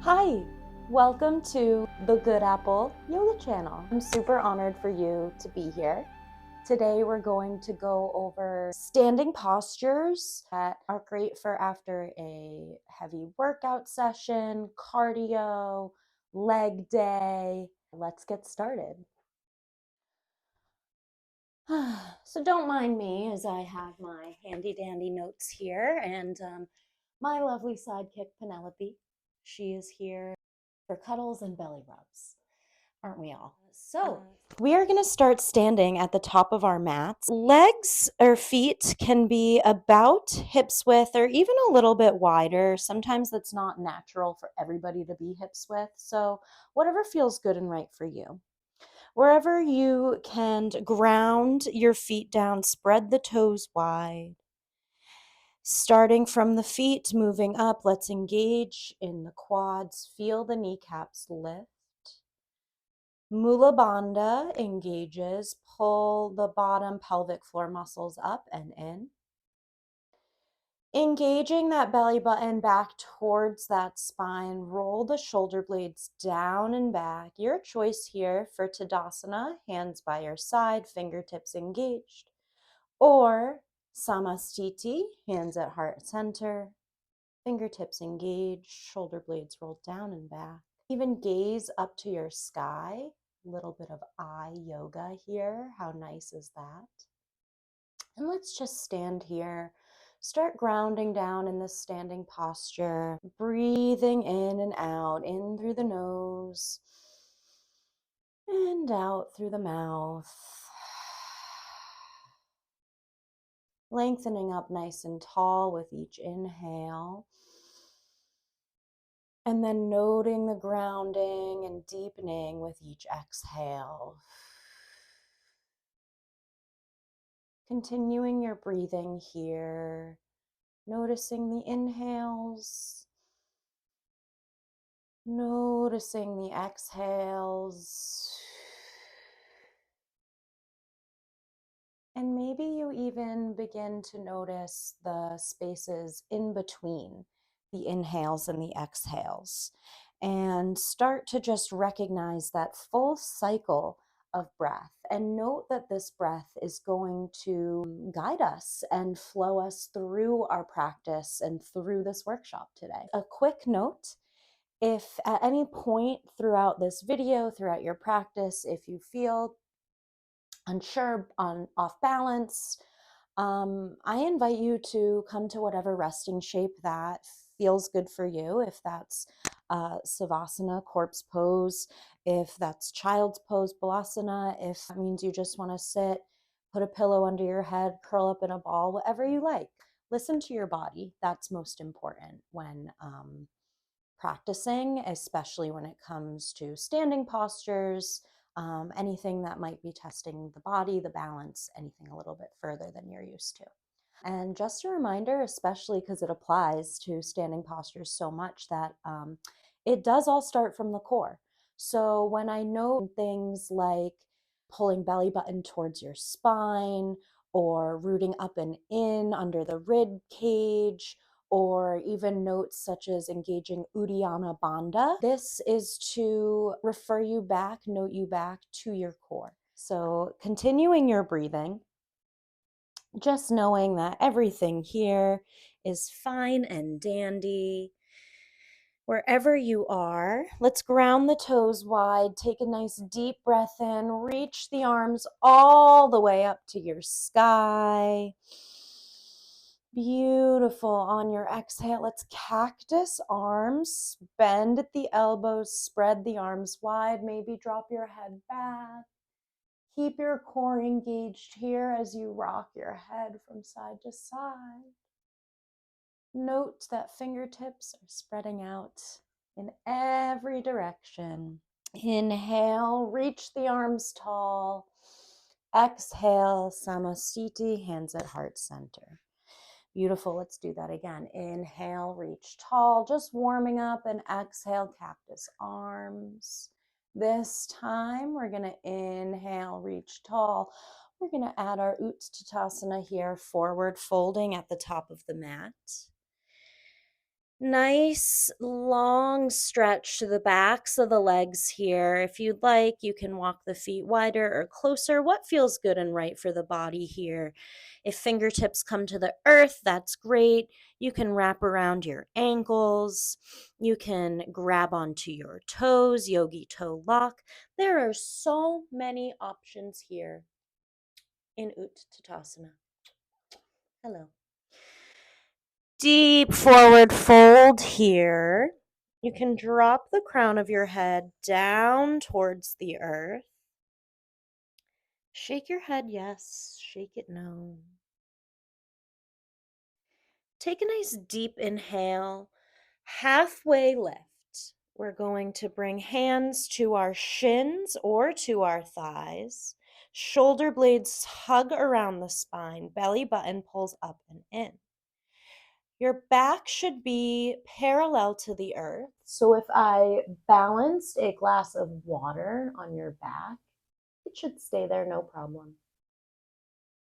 Hi, welcome to the Good Apple Yoga channel. I'm super honored for you to be here. Today we're going to go over standing postures that are great for after a heavy workout session, cardio, leg day. Let's get started. So don't mind me as I have my handy dandy notes here and my lovely sidekick Penelope. She is here for cuddles and belly rubs, aren't we all? So we are going to start standing at the top of our mats. Legs or feet can be about hips width or even a little bit wider. Sometimes that's not natural for everybody to be hips width. So whatever feels good and right for you. Wherever you can ground your feet down, spread the toes wide. Starting from the feet, moving up, let's engage in the quads. Feel the kneecaps lift. Mula Bandha engages. Pull the bottom pelvic floor muscles up and in. Engaging that belly button back towards that spine. Roll the shoulder blades down and back. Your choice here for Tadasana, hands by your side, fingertips engaged. Or Samastiti, hands at heart center, fingertips engaged, shoulder blades rolled down and back. Even gaze up to your sky. A little bit of eye yoga here. How nice is that? And let's just stand here. Start grounding down in this standing posture. Breathing in and out, in through the nose and out through the mouth. Lengthening up nice and tall with each inhale. And then noting the grounding and deepening with each exhale. Continuing your breathing here, noticing the inhales, noticing the exhales. And maybe you even begin to notice the spaces in between the inhales and the exhales, and start to just recognize that full cycle of breath, and note that this breath is going to guide us and flow us through our practice and through this workshop today. A quick note: if at any point throughout this video, throughout your practice, if you feel unsure, off balance, I invite you to come to whatever resting shape that feels good for you. If that's Savasana, corpse pose, if that's child's pose, Balasana, if that means you just want to sit, put a pillow under your head, curl up in a ball, whatever you like. Listen to your body. That's most important when practicing, especially when it comes to standing postures, anything that might be testing the body, the balance, anything a little bit further than you're used to. And just a reminder, especially because it applies to standing postures so much, that it does all start from the core. So when I know things like pulling belly button towards your spine, or rooting up and in under the rib cage, or even notes such as engaging Uddiyana Bandha, this is to refer you back, note you back to your core. So continuing your breathing, just knowing that everything here is fine and dandy. Wherever you are, let's ground the toes wide. Take a nice deep breath in. Reach the arms all the way up to your sky. Beautiful. On your exhale, let's cactus arms. Bend at the elbows. Spread the arms wide. Maybe drop your head back. Keep your core engaged here as you rock your head from side to side. Note that fingertips are spreading out in every direction. Inhale, reach the arms tall. Exhale, Samastiti, hands at heart center. Beautiful. Let's do that again. Inhale, reach tall, just warming up, and exhale, cactus arms. This time, we're going to inhale, reach tall. We're going to add our Utkatasana here, forward folding at the top of the mat. Nice long stretch to the backs of the legs here. If you'd like, you can walk the feet wider or closer. What feels good and right for the body here? If fingertips come to the earth, that's great. You can wrap around your ankles. You can grab onto your toes, yogi toe lock. There are so many options here in Utkatasana. Hello. Deep forward fold here. You can drop the crown of your head down towards the earth. Shake your head, yes. Shake it, no. Take a nice deep inhale, halfway lift. We're going to bring hands to our shins or to our thighs. Shoulder blades hug around the spine. Belly button pulls up and in. Your back should be parallel to the earth. So if I balanced a glass of water on your back, it should stay there, no problem.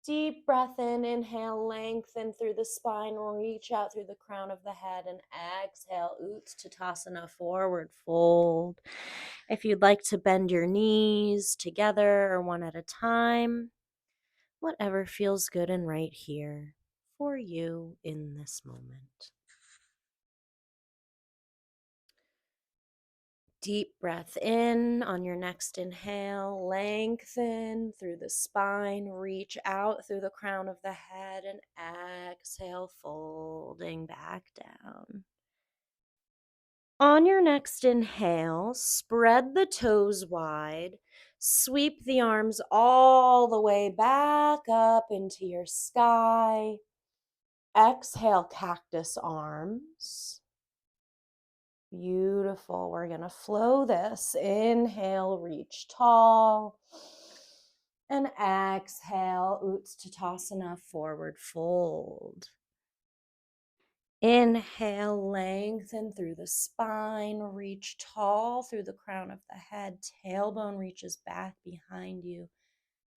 Deep breath in, inhale, lengthen through the spine, reach out through the crown of the head, and exhale, Utkatasana, forward fold. If you'd like to bend your knees together or one at a time, whatever feels good and right here for you in this moment. Deep breath in on your next inhale. Lengthen through the spine. Reach out through the crown of the head and exhale, folding back down. On your next inhale, spread the toes wide. Sweep the arms all the way back up into your sky. Exhale, cactus arms. Beautiful. We're going to flow this. Inhale, reach tall. And exhale, Utkatasana, forward fold. Inhale, lengthen through the spine. Reach tall through the crown of the head. Tailbone reaches back behind you.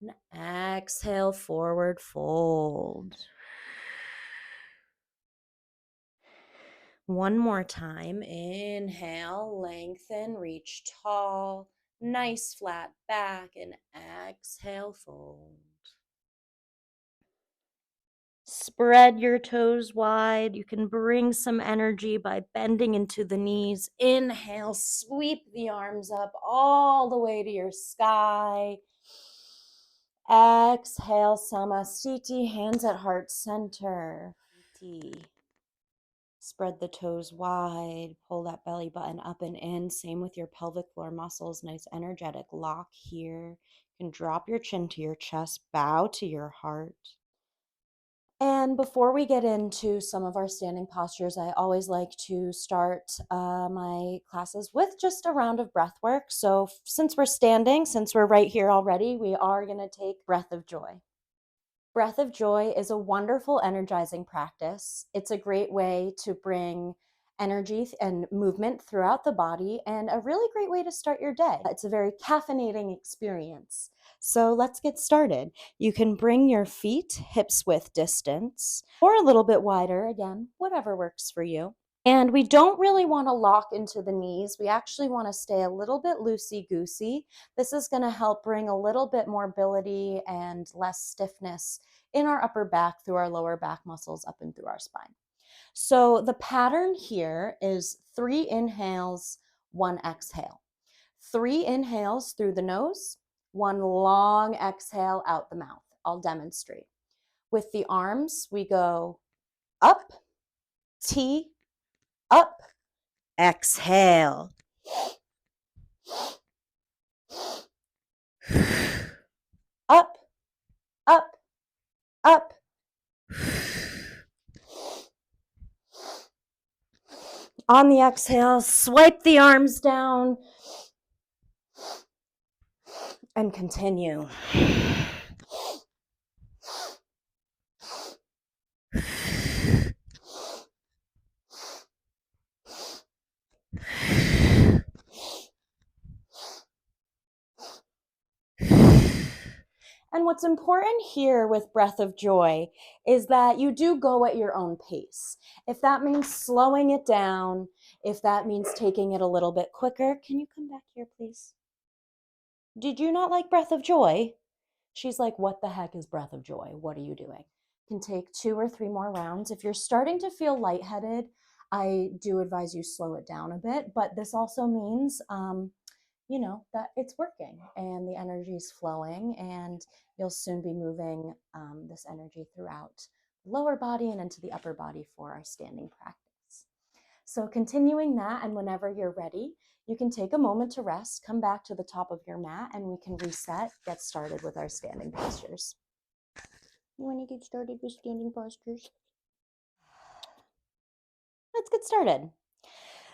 And exhale, forward fold. One more time. Inhale, lengthen, reach tall, nice flat back, and exhale, fold. Spread your toes wide. You can bring some energy by bending into the knees. Inhale, sweep the arms up all the way to your sky. Exhale, Samasthiti, hands at heart center. Spread the toes wide, pull that belly button up and in. Same with your pelvic floor muscles. Nice energetic lock here. You can drop your chin to your chest, bow to your heart. And before we get into some of our standing postures, I always like to start my classes with just a round of breath work. So since we're standing, since we're right here already, we are going to take breath of joy. Breath of joy is a wonderful, energizing practice. It's a great way to bring energy and movement throughout the body and a really great way to start your day. It's a very caffeinating experience. So let's get started. You can bring your feet hips width distance or a little bit wider, again, whatever works for you. And we don't really want to lock into the knees. We actually want to stay a little bit loosey-goosey. This is going to help bring a little bit more mobility and less stiffness in our upper back through our lower back muscles up and through our spine. So the pattern here is 3 inhales, 1 exhale. 3 inhales through the nose, 1 long exhale out the mouth. I'll demonstrate. With the arms, we go up, T, up, exhale. Up, up, up. On the exhale, swipe the arms down and continue. And what's important here with Breath of Joy is that you do go at your own pace. If that means slowing it down, if that means taking it a little bit quicker, can you come back here, please? Did you not like Breath of Joy? She's like, what the heck is Breath of Joy? What are you doing? You can take 2 or 3 more rounds. If you're starting to feel lightheaded, I do advise you slow it down a bit, but this also means that it's working and the energy is flowing, and you'll soon be moving this energy throughout the lower body and into the upper body for our standing practice. So continuing that, and whenever you're ready, you can take a moment to rest, come back to the top of your mat, and we can reset, get started with our standing postures. You want to get started with standing postures? Let's get started.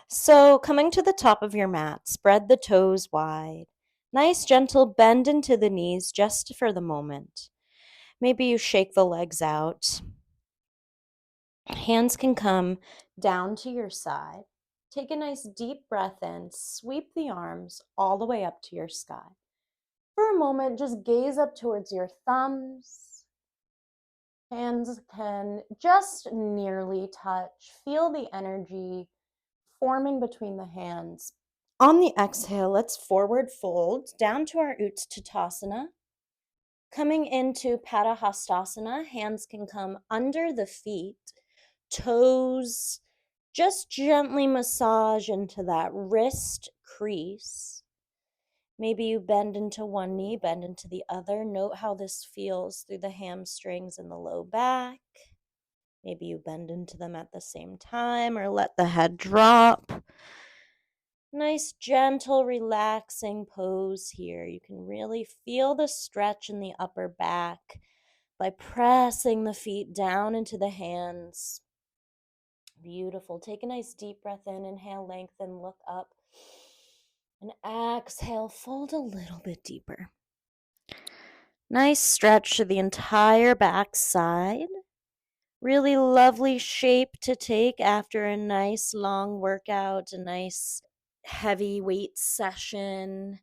So, coming to the top of your mat, spread the toes wide. Nice gentle bend into the knees just for the moment. Maybe you shake the legs out. Hands can come down to your side. Take a nice deep breath in. Sweep the arms all the way up to your sky. For a moment, just gaze up towards your thumbs. Hands can just nearly touch. Feel the energy forming between the hands. On the exhale, let's forward fold down to our Utkatasana. Coming into Padangusthasana, hands can come under the feet, toes just gently massage into that wrist crease. Maybe you bend into one knee, bend into the other. Note how this feels through the hamstrings and the low back. Maybe you bend into them at the same time or let the head drop. Nice, gentle, relaxing pose here. You can really feel the stretch in the upper back by pressing the feet down into the hands. Beautiful. Take a nice deep breath in. Inhale, lengthen, look up. And exhale, fold a little bit deeper. Nice stretch to the entire back side. Really lovely shape to take after a nice long workout, a nice heavy weight session.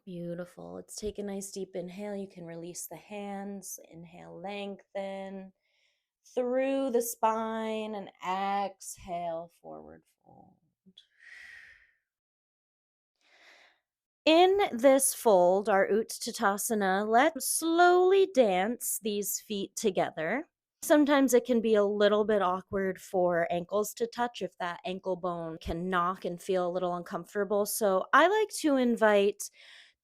Beautiful. Let's take a nice deep inhale. You can release the hands. Inhale, lengthen through the spine, and exhale, forward fold. In this fold, our Utkatasana, let's slowly dance these feet together. Sometimes it can be a little bit awkward for ankles to touch if that ankle bone can knock and feel a little uncomfortable. So I like to invite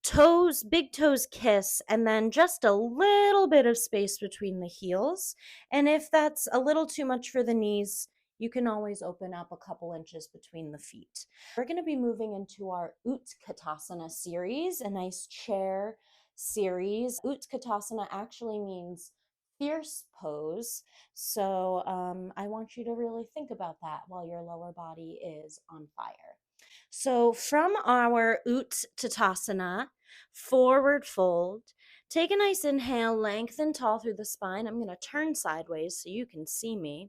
toes, big toes kiss, and then just a little bit of space between the heels. And if that's a little too much for the knees, you can always open up a couple inches between the feet. We're going to be moving into our Utkatasana series, a nice chair series. Utkatasana actually means fierce pose. So I want you to really think about that while your lower body is on fire. So from our Utkatasana, forward fold, take a nice inhale, lengthen tall through the spine. I'm going to turn sideways so you can see me.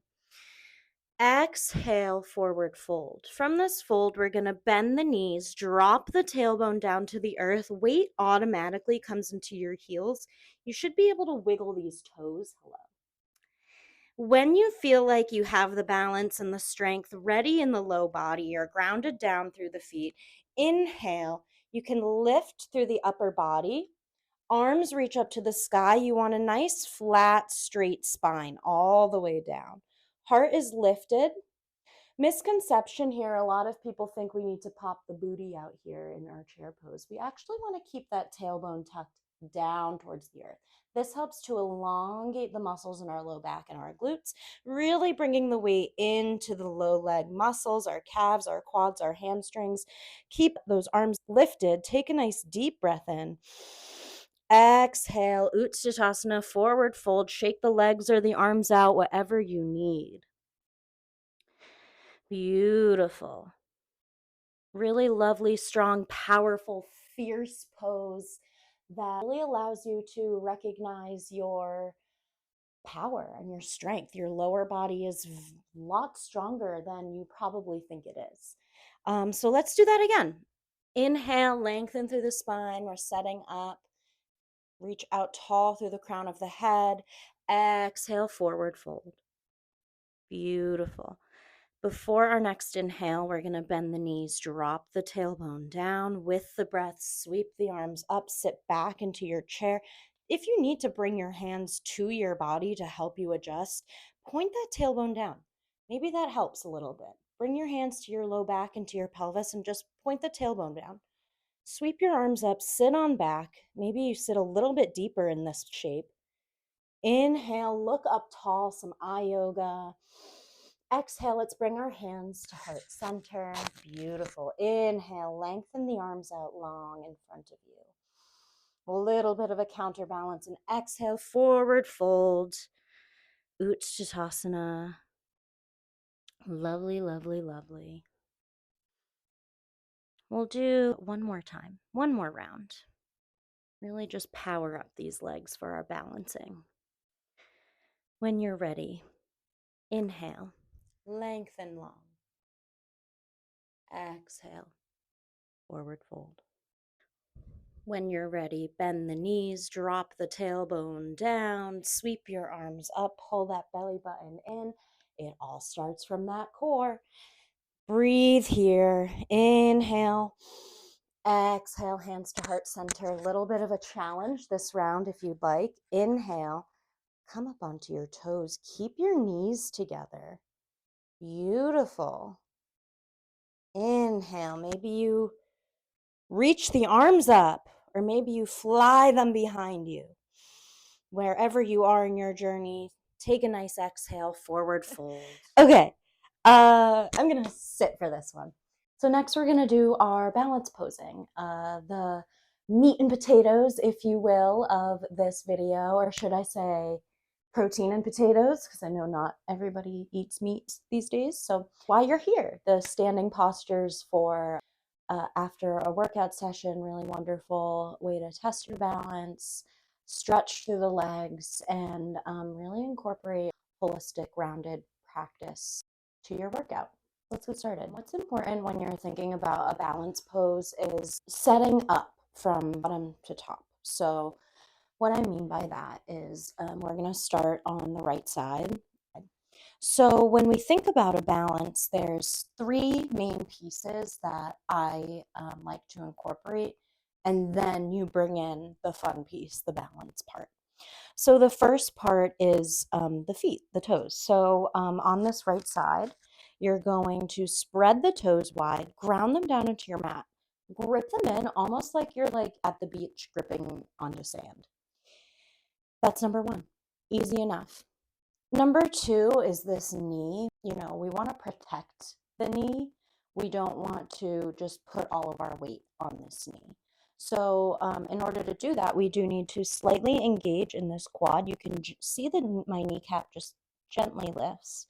Exhale, forward fold. From this fold, we're going to bend the knees, drop the tailbone down to the earth. Weight automatically comes into your heels. You should be able to wiggle these toes. Hello. When you feel like you have the balance and the strength ready in the low body, you're grounded down through the feet. Inhale, you can lift through the upper body. Arms reach up to the sky. You want a nice, flat, straight spine all the way down. Heart is lifted. Misconception here, a lot of people think we need to pop the booty out here in our chair pose. We actually want to keep that tailbone tucked down towards the earth. This helps to elongate the muscles in our low back and our glutes, really bringing the weight into the low leg muscles, our calves, our quads, our hamstrings. Keep those arms lifted. Take a nice deep breath in. Exhale, Utkatasana, forward fold. Shake the legs or the arms out, whatever you need. Beautiful. Really lovely, strong, powerful, fierce pose that really allows you to recognize your power and your strength. Your lower body is a lot stronger than you probably think it is. So let's do that again. Inhale, lengthen through the spine. We're setting up. Reach out tall through the crown of the head. Exhale, forward fold. Beautiful. Before our next inhale, we're going to bend the knees, drop the tailbone down with the breath, sweep the arms up, sit back into your chair. If you need to bring your hands to your body to help you adjust, point that tailbone down. Maybe that helps a little bit. Bring your hands to your low back and to your pelvis and just point the tailbone down. Sweep your arms up, sit on back. Maybe you sit a little bit deeper in this shape. Inhale, look up tall, some eye yoga. Exhale, let's bring our hands to heart center. Beautiful. Inhale, lengthen the arms out long in front of you. A little bit of a counterbalance. And exhale, forward fold. Utkatasana. Lovely, lovely, lovely. We'll do one more time, one more round. Really just power up these legs for our balancing. When you're ready, inhale, lengthen long. Exhale, forward fold. When you're ready, bend the knees, drop the tailbone down, sweep your arms up, pull that belly button in. It all starts from that core. Breathe here. Inhale. Exhale, hands to heart center. A little bit of a challenge this round if you'd like. Inhale. Come up onto your toes. Keep your knees together. Beautiful. Inhale. Maybe you reach the arms up, or maybe you fly them behind you. Wherever you are in your journey, take a nice exhale, forward fold. Okay, I'm going to sit for this one. So next we're going to do our balance posing, the meat and potatoes, if you will, of this video, or should I say protein and potatoes, because I know not everybody eats meat these days. So while you're here, the standing postures for after a workout session, really wonderful way to test your balance, stretch through the legs, and really incorporate holistic, rounded practice to your workout. Let's get started. What's important when you're thinking about a balance pose is setting up from bottom to top. So what I mean by that is we're going to start on the right side. So when we think about a balance, there's three main pieces that I like to incorporate, and then you bring in the fun piece, the balance part. So the first part is the feet, the toes. So on this right side, you're going to spread the toes wide, ground them down into your mat, grip them in almost like you're like at the beach gripping onto sand. That's number one. Easy enough. Number two is this knee. You know, we want to protect the knee. We don't want to just put all of our weight on this knee. So in order to do that, we do need to slightly engage in this quad. You can see that my kneecap just gently lifts.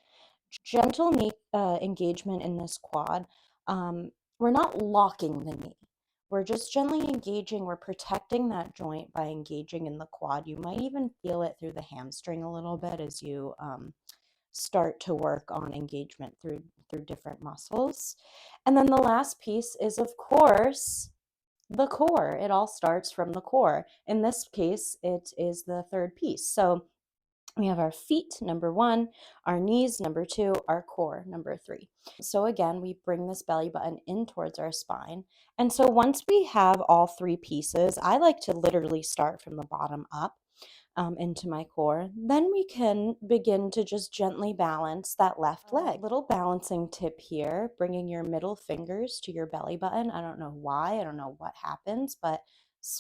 Gentle knee engagement in this quad. We're not locking the knee. We're just gently engaging. We're protecting that joint by engaging in the quad. You might even feel it through the hamstring a little bit as you start to work on engagement through different muscles. And then the last piece is, of course, the core. It all starts from the core. In this case, it is the third piece. So we have our feet, number one, our knees, number two, our core, number three. So again, we bring this belly button in towards our spine. And so once we have all three pieces, I like to literally start from the bottom up into my core. Then we can begin to just gently balance that left leg. Little balancing tip here, bringing your middle fingers to your belly button. I don't know why, I don't know what happens, but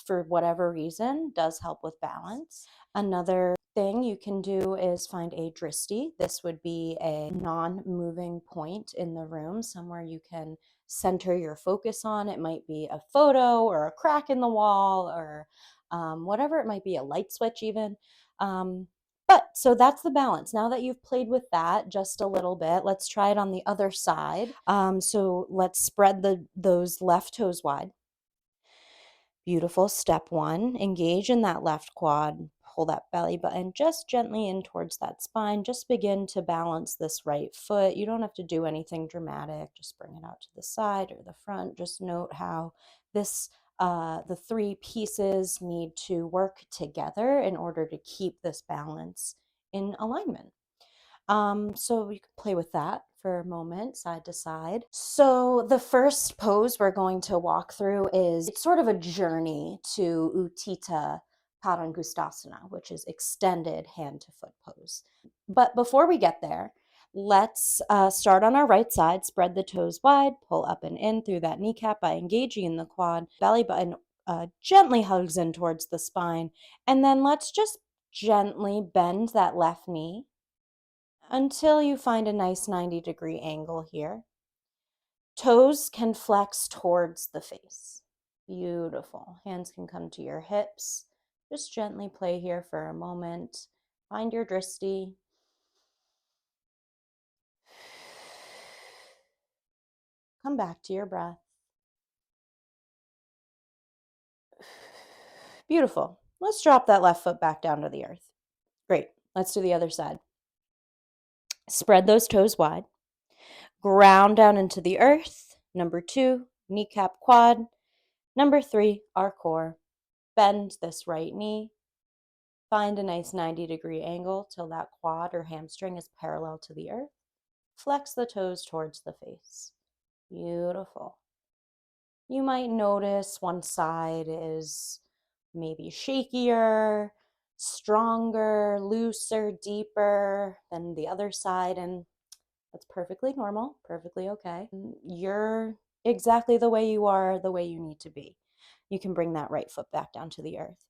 for whatever reason, does help with balance. Another thing you can do is find a dristi. This would be a non-moving point in the room, somewhere you can center your focus on. It might be a photo or a crack in the wall or whatever it might be, a light switch even. But so that's the balance. Now that you've played with that just a little bit, let's try it on the other side. So let's spread those left toes wide. Beautiful. Step one, engage in that left quad. pull that belly button just gently in towards that spine. Just begin to balance this right foot. You don't have to do anything dramatic. Just bring it out to the side or the front. Just note how the three pieces need to work together in order to keep this balance in alignment. So you can play with that for a moment, side to side. So the first pose we're going to walk through it's sort of a journey to utthita Padangusthasana, which is extended hand to foot pose. But before we get there, let's start on our right side, spread the toes wide, pull up and in through that kneecap by engaging in the quad, belly button gently hugs in towards the spine, and then let's just gently bend that left knee until you find a nice 90-degree angle here. Toes can flex towards the face. Beautiful. Hands can come to your hips. Just gently play here for a moment. Find your drishti. Come back to your breath. Beautiful. Let's drop that left foot back down to the earth. Great. Let's do the other side. Spread those toes wide. Ground down into the earth. Number 2, kneecap quad. Number 3, our core. Bend this right knee. Find a nice 90-degree angle till that quad or hamstring is parallel to the earth. Flex the toes towards the face. Beautiful. You might notice one side is maybe shakier, stronger, looser, deeper than the other side, and that's perfectly normal, perfectly okay. You're exactly the way you are, the way you need to be. You can bring that right foot back down to the earth.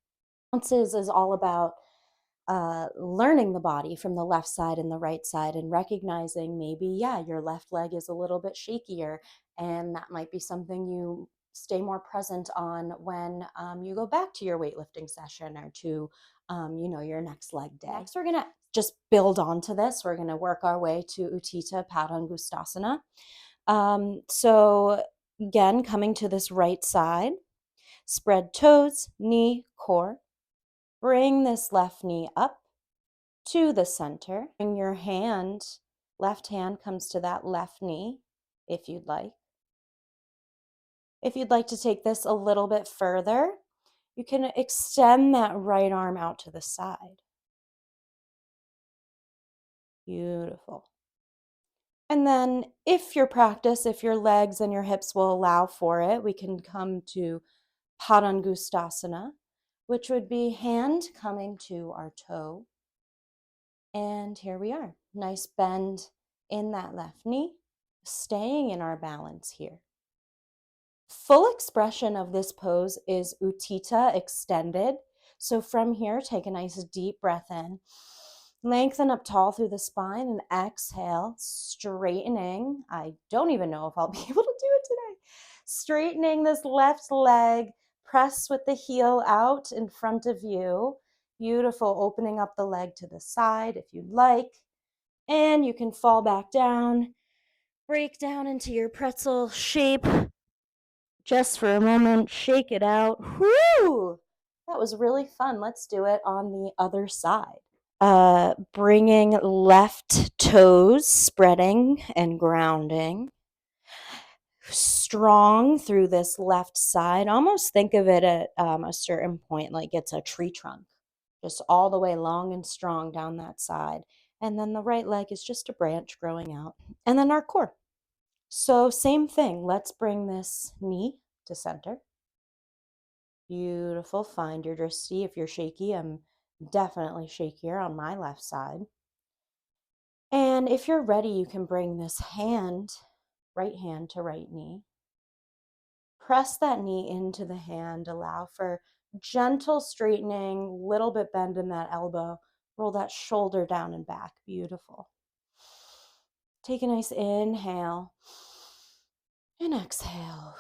Bounces is all about learning the body from the left side and the right side and recognizing maybe, yeah, your left leg is a little bit shakier, and that might be something you stay more present on when you go back to your weightlifting session or to, your next leg day. Next, we're going to just build onto this. We're going to work our way to Utthita Padangusthasana. So again, coming to this right side, spread toes, knee, core. Bring this left knee up to the center. Bring your left hand comes to that left knee if you'd like. If you'd like to take this a little bit further, you can extend that right arm out to the side. Beautiful. And then if your legs and your hips will allow for it, we can come to Padangusthasana, which would be hand coming to our toe. And here we are. Nice bend in that left knee, staying in our balance here. Full expression of this pose is utthita, extended. So from here, take a nice deep breath in. Lengthen up tall through the spine and exhale, straightening. I don't even know if I'll be able to do it today. Straightening this left leg, press with the heel out in front of you. Beautiful, opening up the leg to the side if you'd like. And you can fall back down, break down into your pretzel shape. Just for a moment, shake it out. Whoo! That was really fun. Let's do it on the other side. Bringing left toes, spreading and grounding. Strong through this left side. Almost think of it at a certain point like it's a tree trunk. Just all the way long and strong down that side. And then the right leg is just a branch growing out. And then our core. So same thing. Let's bring this knee to center. Beautiful. Find your drishti. If you're shaky, I'm definitely shakier on my left side. And if you're ready, you can bring this right hand to right knee. Press that knee into the hand. Allow for gentle straightening, little bit bend in that elbow. Roll that shoulder down and back. Beautiful. Take a nice inhale and exhale.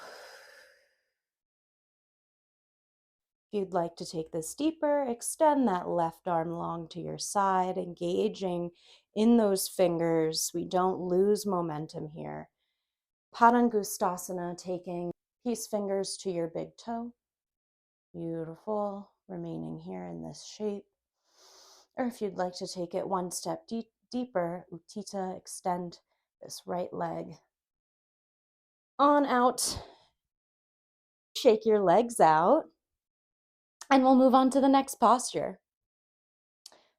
If you'd like to take this deeper, extend that left arm long to your side, engaging in those fingers. We don't lose momentum here. Padangusthasana, taking peace fingers to your big toe. Beautiful. Remaining here in this shape. Or if you'd like to take it one step deeper, utthita, extend this right leg on out. Shake your legs out, and we'll move on to the next posture.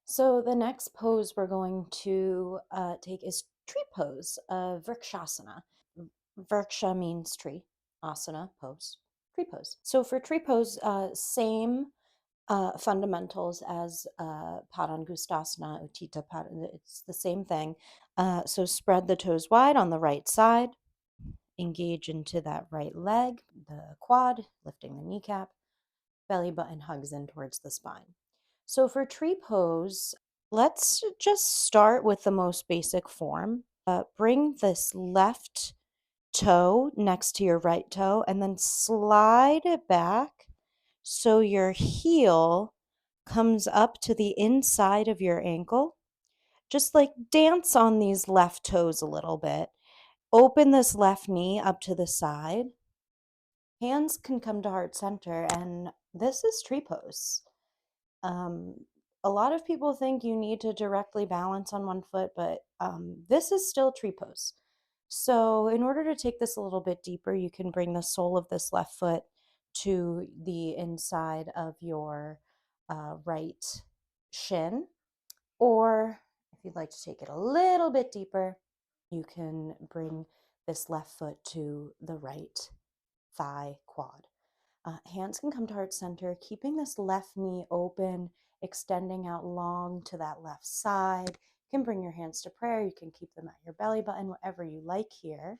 So the next pose we're going to take is tree pose, vrksasana. Vrksha means tree, asana, pose, tree pose. So for tree pose, same fundamentals as Padangusthasana, utthita, it's the same thing. So spread the toes wide on the right side, engage into that right leg, the quad, lifting the kneecap, belly button hugs in towards the spine. So for tree pose, let's just start with the most basic form. Bring this left toe next to your right toe and then slide it back so your heel comes up to the inside of your ankle. Just like dance on these left toes a little bit. Open this left knee up to the side. Hands can come to heart center, and this is tree pose. A lot of people think you need to directly balance on one foot, but this is still tree pose. So in order to take this a little bit deeper, you can bring the sole of this left foot to the inside of your right shin. Or if you'd like to take it a little bit deeper, you can bring this left foot to the right thigh quad. Hands can come to heart center, keeping this left knee open, extending out long to that left side. You can bring your hands to prayer. You can keep them at your belly button, whatever you like here.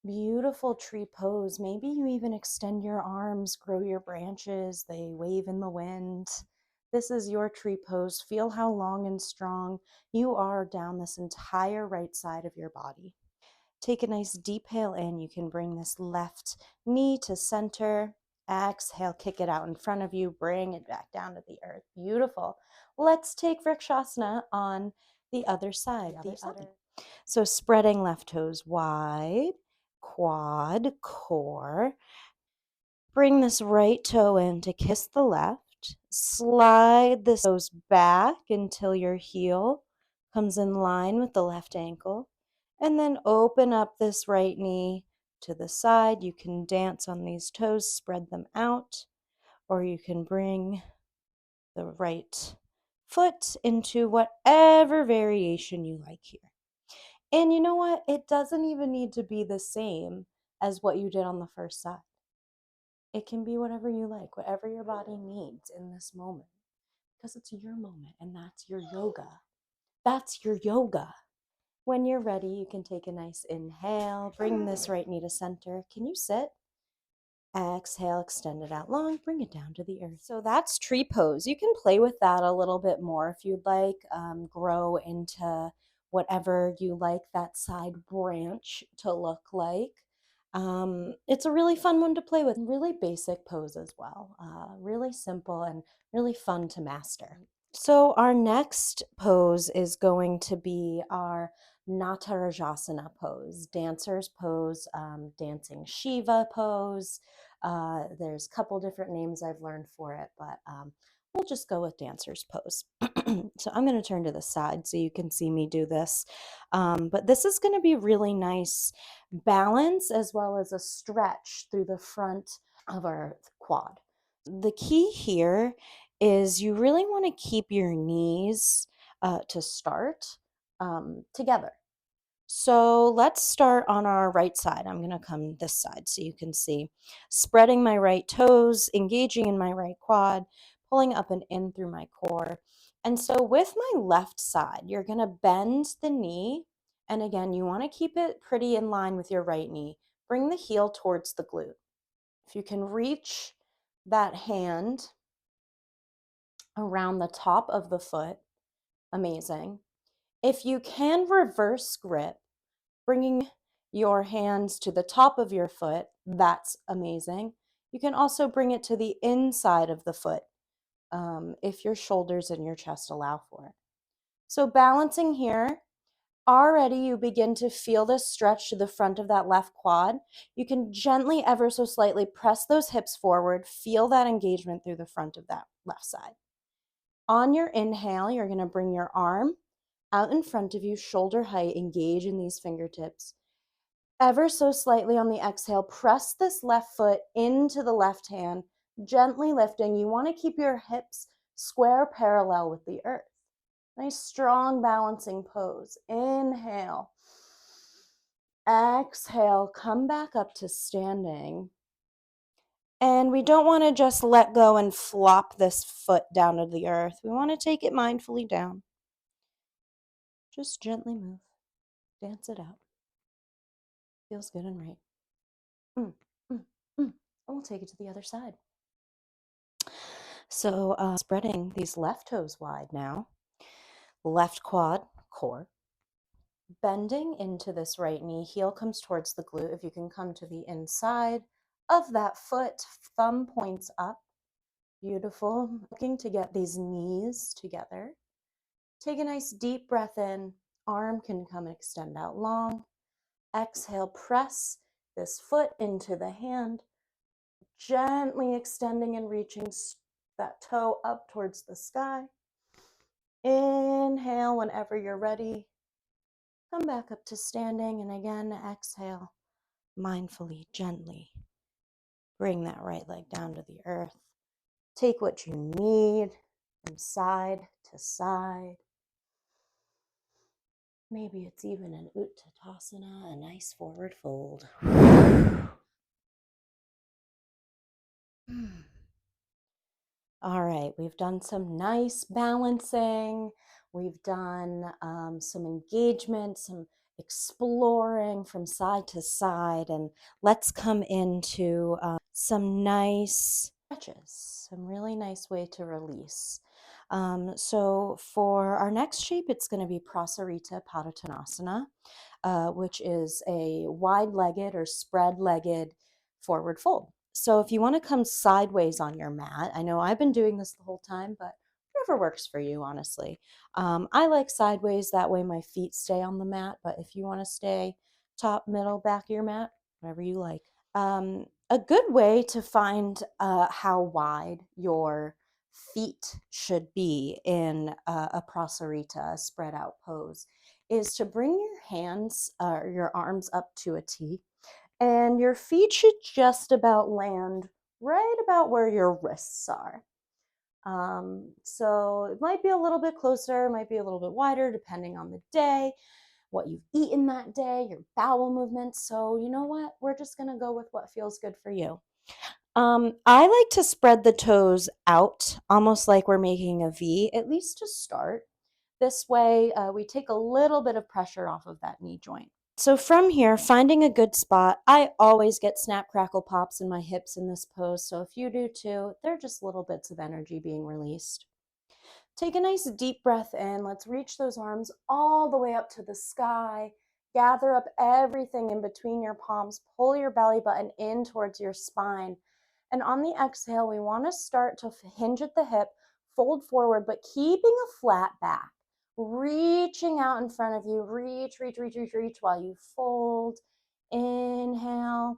Beautiful tree pose. Maybe you even extend your arms, grow your branches, they wave in the wind. This is your tree pose. Feel how long and strong you are down this entire right side of your body. Take a nice deep inhale in. You can bring this left knee to center. Exhale, kick it out in front of you. Bring it back down to the earth. Beautiful. Let's take vrksasana on the other side. So spreading left toes wide, quad, core. Bring this right toe in to kiss the left. Slide the toes back until your heel comes in line with the left ankle. And then open up this right knee to the side. You can dance on these toes, spread them out, or you can bring the right foot into whatever variation you like here. And you know what? It doesn't even need to be the same as what you did on the first side. It can be whatever you like, whatever your body needs in this moment, because it's your moment and that's your yoga. That's your yoga. When you're ready, you can take a nice inhale, bring this right knee to center. Can you sit? Exhale, extend it out long, bring it down to the earth. So that's tree pose. You can play with that a little bit more if you'd like, grow into whatever you like that side branch to look like. It's a really fun one to play with. Really basic pose as well. Really simple and really fun to master. So our next pose is going to be our natarajasana pose, dancer's pose, dancing Shiva pose. There's a couple different names I've learned for it, but we'll just go with dancer's pose. So I'm going to turn to the side so you can see me do this. But this is going to be really nice balance as well as a stretch through the front of our quad. The key here is you really want to keep your knees to start together. So let's start on our right side. I'm going to come this side so you can see. Spreading my right toes, engaging in my right quad, pulling up and in through my core. And so with my left side, you're going to bend the knee. And again, you want to keep it pretty in line with your right knee. Bring the heel towards the glute. If you can reach that hand around the top of the foot, amazing. If you can reverse grip, bringing your hands to the top of your foot, that's amazing. You can also bring it to the inside of the foot if your shoulders and your chest allow for it. So balancing here, already you begin to feel this stretch to the front of that left quad. You can gently, ever so slightly, press those hips forward, feel that engagement through the front of that left side. On your inhale, you're going to bring your arm out in front of you, shoulder height, engage in these fingertips. Ever so slightly on the exhale, press this left foot into the left hand, gently lifting. You want to keep your hips square parallel with the earth. Nice strong balancing pose. Inhale. Exhale, come back up to standing. And we don't want to just let go and flop this foot down to the earth. We want to take it mindfully down. Just gently move. Dance it out. Feels good and right. And we'll take it to the other side. So spreading these left toes wide now. Left quad, core. Bending into this right knee. Heel comes towards the glute. If you can come to the inside of that foot, thumb points up. Beautiful. Looking to get these knees together. Take a nice deep breath in. Arm can come and extend out long. Exhale, press this foot into the hand. Gently extending and reaching that toe up towards the sky. Inhale whenever you're ready. Come back up to standing, and again, exhale mindfully, gently. Bring that right leg down to the earth. Take what you need from side to side. Maybe it's even an Utkatasana, a nice forward fold. All right, we've done some nice balancing. We've done some engagement, some exploring from side to side. And let's come into some nice stretches, some really nice way to release. So for our next shape, it's going to be Prasarita padottonasana, which is a wide-legged or spread-legged forward fold. So if you want to come sideways on your mat, I know I've been doing this the whole time, but whatever works for you, honestly. I like sideways, that way my feet stay on the mat, but if you want to stay top, middle, back of your mat, whatever you like. A good way to find how wide your feet should be in a Prasarita, a spread out pose, is to bring your hands or your arms up to a T, and your feet should just about land right about where your wrists are. So it might be a little bit closer, might be a little bit wider, depending on the day, what you've eaten that day, your bowel movements. So you know what? We're just going to go with what feels good for you. I like to spread the toes out, almost like we're making a V, at least to start. This way, we take a little bit of pressure off of that knee joint. So from here, finding a good spot, I always get snap, crackle, pops in my hips in this pose. So if you do too, they're just little bits of energy being released. Take a nice deep breath in. Let's reach those arms all the way up to the sky. Gather up everything in between your palms. Pull your belly button in towards your spine. And on the exhale, we want to start to hinge at the hip, fold forward, but keeping a flat back. Reaching out in front of you. Reach, reach, reach, reach, reach while you fold. Inhale.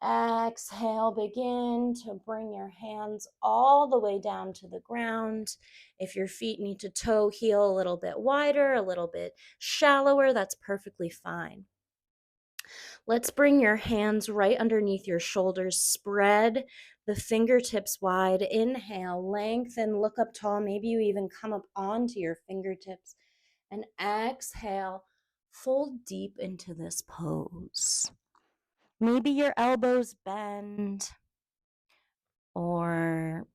Exhale, begin to bring your hands all the way down to the ground. If your feet need to toe heel a little bit wider, a little bit shallower, that's perfectly fine. Let's bring your hands right underneath your shoulders. Spread the fingertips wide. Inhale, lengthen, look up tall. Maybe you even come up onto your fingertips. And exhale, fold deep into this pose. Maybe your elbows bend, or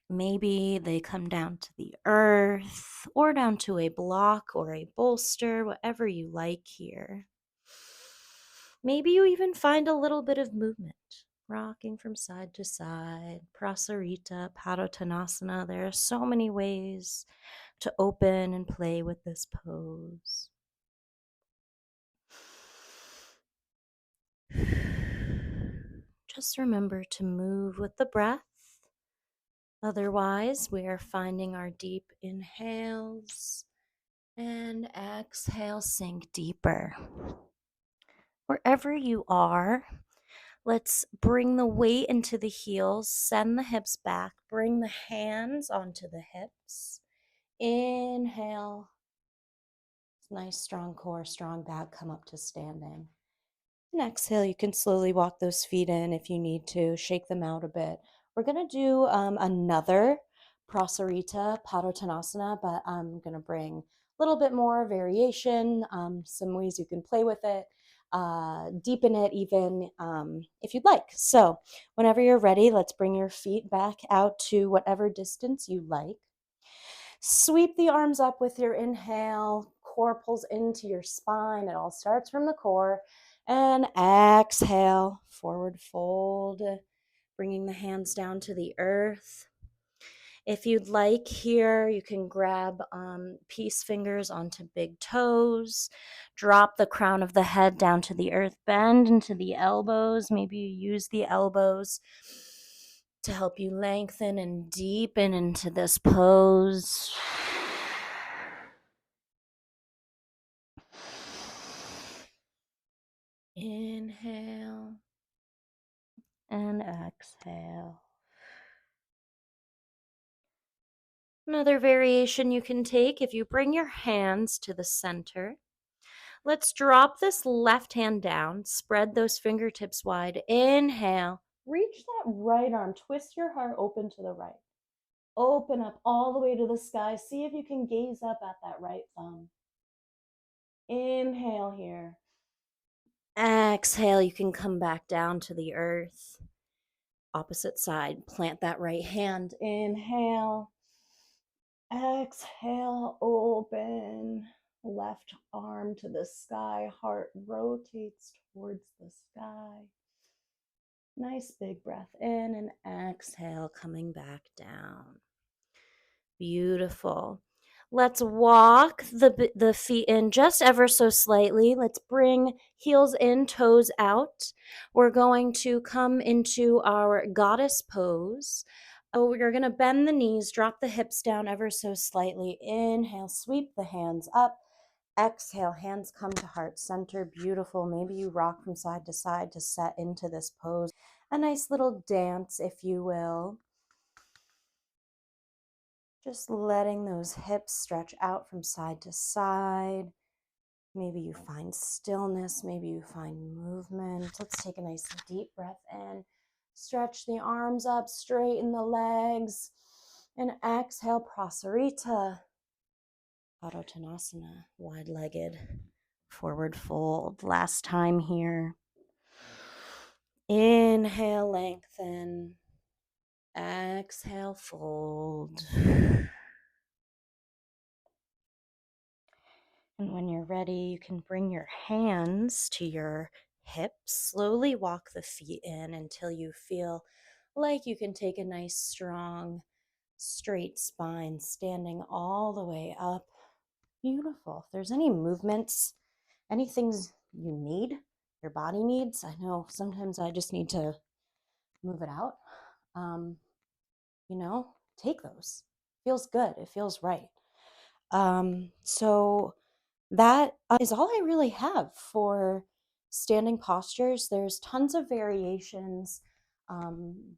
maybe they come down to the earth or down to a block or a bolster, whatever you like here. Maybe you even find a little bit of movement, rocking from side to side. Prasarita, padottonasana. There are so many ways to open and play with this pose. Just remember to move with the breath. Otherwise, we are finding our deep inhales and exhale, sink deeper. Wherever you are, Let's bring the weight into the heels, send the hips back, bring the hands onto the hips. Inhale. Nice, strong core, strong back, come up to standing. And exhale, you can slowly walk those feet in if you need to, shake them out a bit. We're going to do another Prasarita, padottonasana, but I'm going to bring a little bit more variation, some ways you can play with it, deepen it even if you'd like. So whenever you're ready, let's bring your feet back out to whatever distance you like. Sweep the arms up with your inhale. Core pulls into your spine. It all starts from the core. And exhale, forward fold, bringing the hands down to the earth. If you'd like here, you can grab peace fingers onto big toes. Drop the crown of the head down to the earth. Bend into the elbows. Maybe you use the elbows to help you lengthen and deepen into this pose. Inhale and exhale. Another variation you can take, if you bring your hands to the center, let's drop this left hand down, spread those fingertips wide. Inhale, reach that right arm, twist your heart open to the right. Open up all the way to the sky. See if you can gaze up at that right thumb. Inhale here. Exhale, you can come back down to the earth. Opposite side, plant that right hand. Inhale. Exhale, open. Left arm to the sky. Heart rotates towards the sky. Nice big breath in and exhale, coming back down. Beautiful. Let's walk the feet in just ever so slightly. Let's bring heels in, toes out. We're going to come into our goddess pose. So we're going to bend the knees, drop the hips down ever so slightly. Inhale, sweep the hands up. Exhale, hands come to heart center. Beautiful. Maybe you rock from side to side to set into this pose. A nice little dance, if you will. Just letting those hips stretch out from side to side. Maybe you find stillness. Maybe you find movement. Let's take a nice deep breath in. Stretch the arms up, straighten the legs. And exhale, Prasarita. Padottonasana, wide-legged, forward fold. Last time here. Inhale, lengthen. Exhale, fold. And when you're ready, you can bring your hands to your hips. Slowly walk the feet in until you feel like you can take a nice, strong, straight spine, standing all the way up. Beautiful. If there's any movements, any things you need, your body needs, I know sometimes I just need to move it out. Take those. Feels good. It feels right. So that is all I really have for standing postures. There's tons of variations,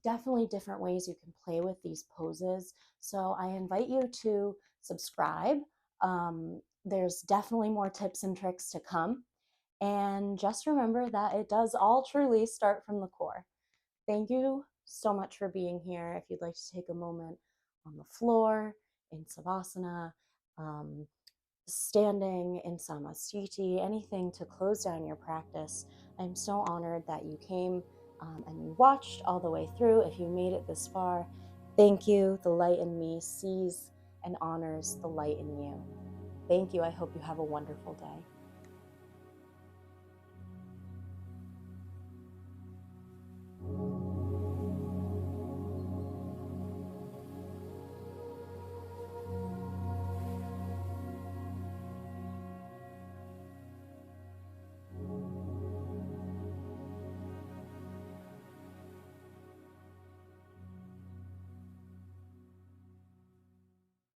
definitely different ways you can play with these poses. So I invite you to subscribe. There's definitely more tips and tricks to come. And just remember that it does all truly start from the core. Thank you so much for being here. If you'd like to take a moment on the floor, in Savasana, standing in Samasthiti, anything to close down your practice. I'm so honored that you came and you watched all the way through. If you made it this far, thank you. The light in me sees and honors the light in you. Thank you. I hope you have a wonderful day.